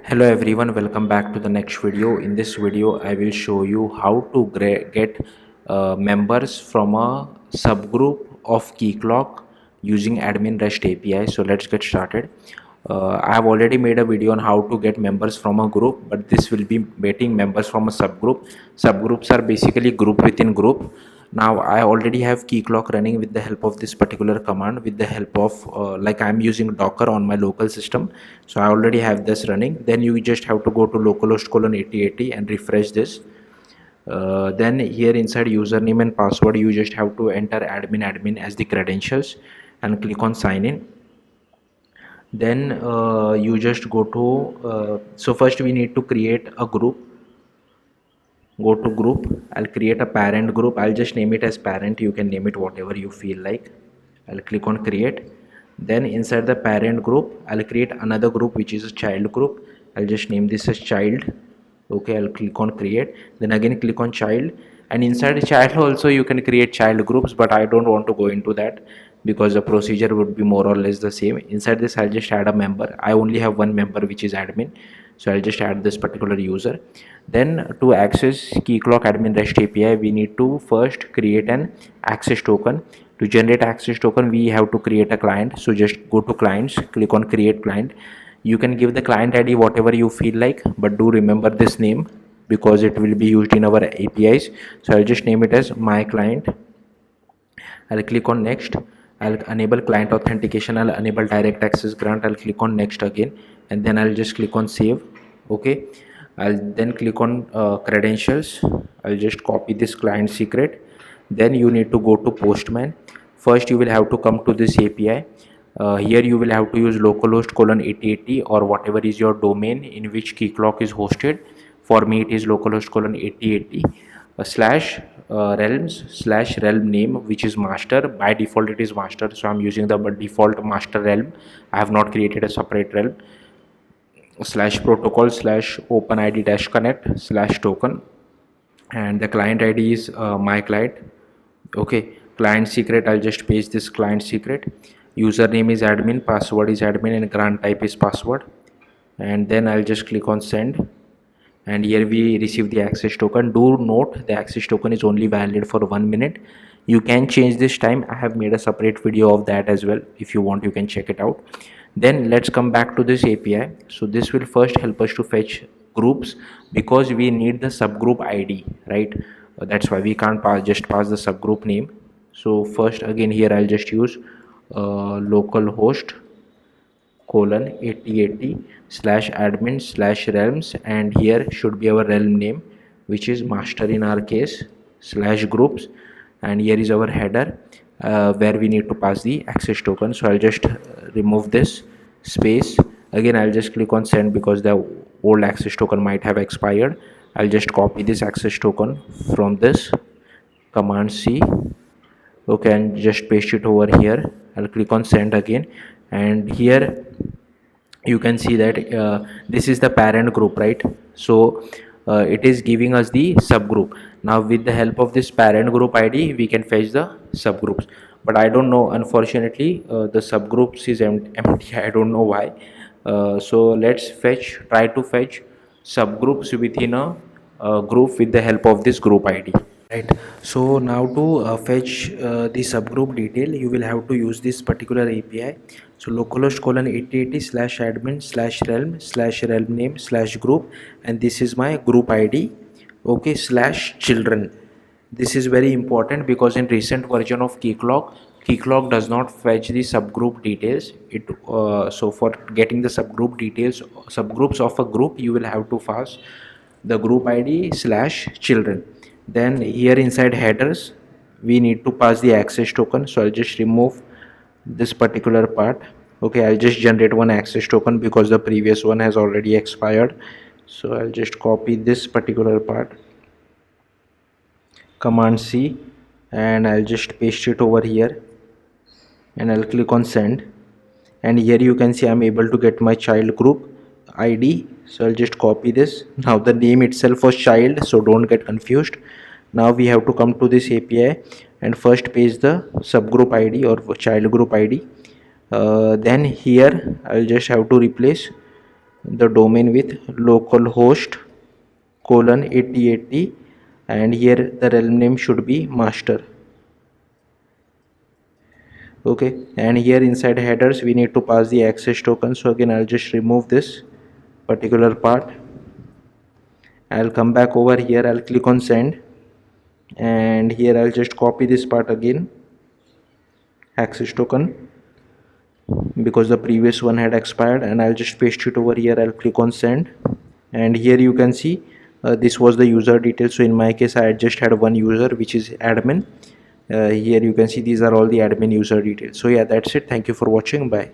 Hello everyone, welcome back to the next video. In this video I will show you how to get members from a subgroup of Keycloak using admin REST API. So let's get started. I have already made a video on how to get members from a group, but this will be getting members from a subgroup. Subgroups are basically group within group. Now I already have Keycloak running with the help of this particular command, with the help of like I'm using Docker on my local system. So I already have this running. Then you just have to go to localhost colon 8080 and refresh this. Then here inside username and password, you just have to enter admin as the credentials and click on sign in. Then you just go to so first we need to create a group. Go to group. I'll create a parent group. I'll just name it as parent. You can name it whatever you feel like. I'll click on create. Then inside the parent group, I'll create another group which is a child group. I'll just name this as child. Okay, I'll click on create. Then again click on child, and inside child also you can create child groups, but I don't want to go into that because the procedure would be more or less the same. Inside this I'll just add a member. I only have one member, which is admin, so I'll just add this particular user. Then to access Keycloak admin REST API, we need to first create an access token. To generate access token, we have to create a client. So just go to clients, click on create client. You can give the client ID whatever you feel like, but do remember this name because it will be used in our APIs. So I'll just name it as my client. I'll click on next. I'll enable client authentication. I'll enable direct access grant. I'll click on next again, and then I'll just click on save. Okay, I'll then click on credentials. I'll just copy this client secret. Then you need to go to Postman. First you will have to come to this API. Here you will have to use localhost colon 8080 or whatever is your domain in which Keycloak is hosted. For me it is localhost colon 8080 slash realms slash realm name, which is master. By default it is master, so I'm using the default master realm. I have not created a separate realm. Slash protocol slash openid dash connect slash token, and the client ID is my client. Okay, client secret, I'll just paste this client secret. Username is admin, password is admin, and grant type is password. And then I'll just click on send, and here we receive the access token. Do note the access token is only valid for 1 minute. You can change this time. I have made a separate video of that as well. If you want, you can check it out. Then let's come back to this API. So this will first help us to fetch groups because we need the subgroup ID, right? That's why we can't just pass the subgroup name. So first again here I'll just use localhost colon 8080 slash admin slash realms, and here should be our realm name, which is master in our case, slash groups, and here is our header where we need to pass the access token. So I'll just remove this space. Again I'll just click on send because the old access token might have expired. I'll just copy this access token from this command C. Okay, and just paste it over here. I'll click on send again, and here you can see that this is the parent group, right? So it is giving us the subgroup. Now with the help of this parent group ID we can fetch the subgroups, but I don't know, unfortunately the subgroups is empty. I don't know why. So let's try to fetch subgroups within a group with the help of this group ID. Right, so now to fetch the subgroup detail, you will have to use this particular API. So localhost colon 8080 slash admin slash realm name slash group, and this is my group ID. Okay, slash children. This is very important because in recent version of Keycloak does not fetch the subgroup details. So for getting the subgroups of a group, you will have to pass the group ID slash children. Then here inside headers we need to pass the access token. So I'll just remove this particular part. Okay, I'll just generate one access token because the previous one has already expired. So I'll just copy this particular part, command C, and I'll just paste it over here, and I'll click on send, and here you can see I'm able to get my child group ID. So I'll just copy this. Now the name itself was child, so don't get confused. Now we have to come to this API and first paste the subgroup ID or child group ID. Then here I'll just have to replace the domain with localhost colon 8080, and here the realm name should be master. Okay, and here inside headers we need to pass the access token. So again I'll just remove this particular part. I'll come back over here, I'll click on send, and here I'll just copy this part again, access token, because the previous one had expired, and I'll just paste it over here. I'll click on send, and here you can see this was the user details. So in my case I just had one user, which is admin. Here you can see these are all the admin user details. So yeah, that's it. Thank you for watching. Bye.